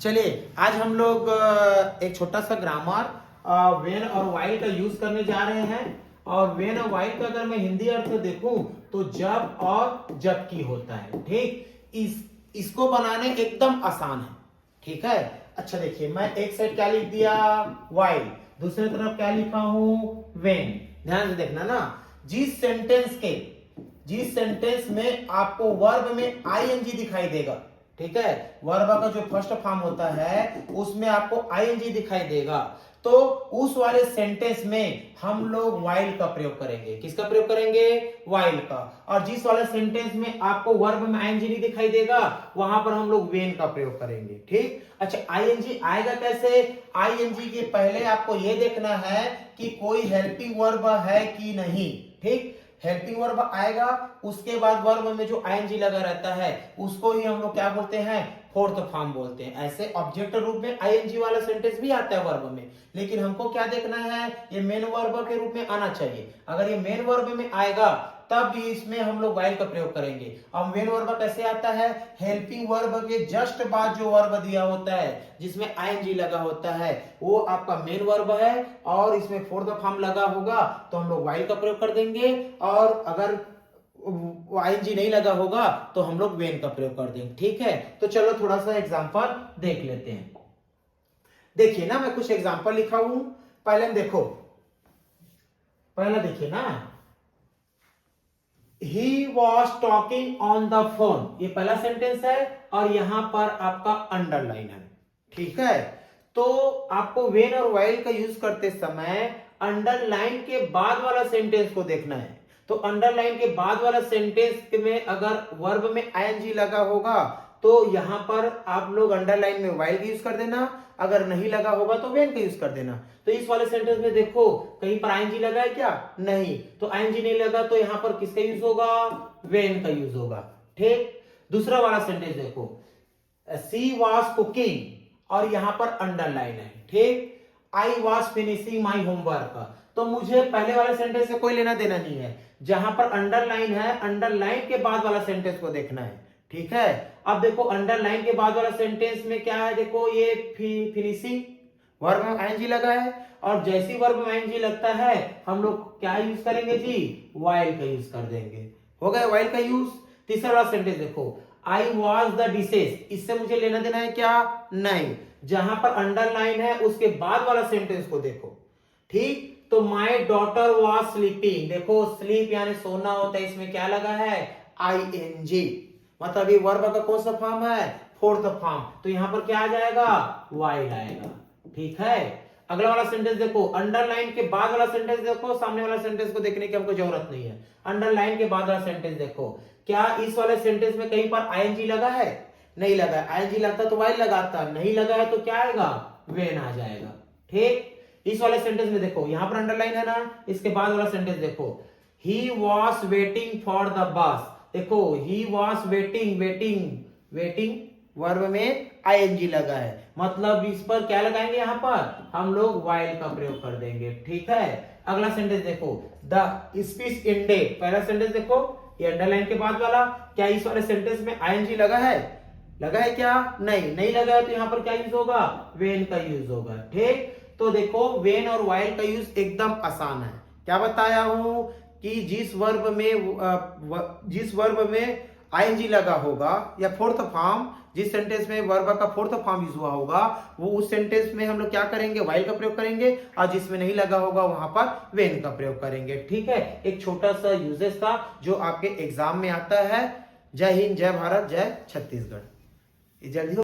चलिए आज हम लोग एक छोटा सा ग्रामर वेन और वाइल का यूज करने जा रहे हैं। और वेन और वाइल का अगर मैं हिंदी अर्थ देखूं तो जब और जबकि होता है। ठीक, इसको बनाने एकदम आसान है। ठीक है, अच्छा देखिए, मैं एक साइड क्या लिख दिया वाइल, दूसरी तरफ क्या लिखा हूं वेन। ध्यान से देखना ना, जिस सेंटेंस में आपको वर्ब में आईएनजी दिखाई देगा, ठीक है, वर्ब का जो फर्स्ट फॉर्म होता है उसमें आपको आईएनजी दिखाई देगा, तो उस वाले सेंटेंस में हम लोग वाइल का प्रयोग करेंगे। किसका प्रयोग करेंगे? वाइल का। और जिस वाले सेंटेंस में आपको वर्ब में आईएनजी नहीं दिखाई देगा वहां पर हम लोग वेन का प्रयोग करेंगे। ठीक, अच्छा आईएनजी आएगा कैसे? आईएनजी के पहले आपको यह देखना है कि कोई हेल्पिंग वर्ब है कि नहीं। ठीक, हेल्पिंग वर्ब आएगा, उसके बाद वर्ब में जो आईएनजी लगा रहता है उसको ही हम लोग क्या बोलते हैं? फोर्थ फॉर्म बोलते हैं। ऐसे ऑब्जेक्ट रूप में आईएनजी वाला सेंटेंस भी आता है वर्ब में, लेकिन हमको क्या देखना है? ये मेन वर्ब के रूप में आना चाहिए। अगर ये मेन वर्ब में आएगा तब भी इसमें हम लोग वाइल का प्रयोग करेंगे। अब मेन वर्ब कैसे आता है? हेल्पिंग वर्ब के जस्ट बाद जो वर्ब दिया होता है जिसमें आईएनजी लगा होता है वो आपका मेन वर्ब है, और इसमें फोर्थ फॉर्म लगा होगा तो हम लोग वाइल का प्रयोग कर देंगे, और अगर आईएनजी नहीं लगा होगा तो हम लोग वेन का प्रयोग कर देंगे। ठीक है, तो चलो थोड़ा सा एग्जांपल देख लेते हैं। देखिए ना, मैं कुछ एग्जांपल लिखा हूं, पहले देखो, पहला देखिए ना, He was talking on the phone, ये पहला सेंटेंस है और यहां पर आपका अंडरलाइन है। ठीक है, तो आपको वेन और वाइल का यूज करते समय अंडरलाइन के बाद वाला सेंटेंस को देखना है। तो अंडरलाइन के बाद वाला सेंटेंस में अगर वर्ब में आईएनजी लगा होगा तो यहां पर आप लोग अंडरलाइन में वाइल का यूज कर देना, अगर नहीं लगा होगा तो वेन का यूज कर देना। तो इस वाले सेंटेंस में देखो कहीं पर आईएनजी लगा है क्या? नहीं, तो आईएनजी नहीं लगा तो यहां पर किसका यूज होगा? वेन का यूज होगा। ठीक, दूसरा वाला सेंटेंस देखो, शी वॉज कुकिंग और यहां पर अंडरलाइन है। ठीक, I was finishing my homework, तो मुझे पहले वाले सेंटेंस से कोई लेना देना नहीं है। जहां पर अंडरलाइन है, अंडरलाइन के बाद वाला सेंटेंस को देखना है। ठीक है, अब देखो अंडरलाइन के बाद वाला सेंटेंस में क्या है? देखो ये फिनिशिंग, वर्ब में आईएनजी लगा है, और जैसी वर्ब में आईएनजी लगता है हम लोग क्या यूज करेंगे जी? वाइल का यूज कर देंगे। हो गया वाइल का यूज। तीसरा वाला सेंटेंस देखो, आई वॉश द डिशेस, इससे मुझे लेना देना है क्या? नहीं। जहां पर अंडरलाइन है उसके बाद वाला सेंटेंस को देखो। ठीक, तो माई डॉटर वॉज स्लीपिंग, देखो स्लीप यानी सोना होता है, इसमें क्या लगा है? आईएनजी, मतलब ये वर्ब का कौन सा फॉर्म है? फोर्थ फॉर्म, तो यहां पर क्या आ जाएगा? वाइल आएगा। ठीक है, अगला वाला सेंटेंस देखो, अंडरलाइन के बाद वाला सेंटेंस देखो, सामने वाला सेंटेंस को देखने की हमको जरूरत नहीं है। अंडरलाइन के बाद वाला सेंटेंस देखो, क्या इस वाले सेंटेंस में कहीं पर आईएनजी लगा है? नहीं लगा है। आईएनजी लगता तो वाइल लगाता, नहीं लगा है तो क्या आएगा? वेन आ जाएगा। ठीक, इस वाले सेंटेंस में देखो, यहां पर अंडरलाइन है ना, इसके बाद वाला सेंटेंस देखो, he was waiting for the bus, देखो ही वॉज वेटिंग वर्ब में आईएनजी लगा है, मतलब इस पर क्या लगाएंगे? यहां पर हम लोग वाइल का प्रयोग कर देंगे। ठीक है, अगला सेंटेंस देखो, द स्पीच एंडेड, पहला सेंटेंस देखो, ये अंडरलाइन के बाद वाला, क्या इस वाले सेंटेंस में आईएनजी लगा है? लगा है क्या? नहीं लगा है, तो यहां पर क्या यूज होगा? वेन का यूज होगा। ठीक, तो देखो वेन और वाइल का यूज एकदम आसान है। क्या बताया हूं कि जिस वर्ब में आईएनजी लगा होगा या फोर्थ फॉर्म, जिस सेंटेंस में वर्ब का फोर्थ फॉर्म यूज हुआ होगा वो उस सेंटेंस में हम लोग क्या करेंगे? वाइल का प्रयोग करेंगे, और जिसमें नहीं लगा होगा वहां पर वेन का प्रयोग करेंगे। ठीक है, एक छोटा सा यूजेस था जो आपके एग्जाम में आता है। जय हिंद, जय भारत, जय छत्तीसगढ़। जल्दी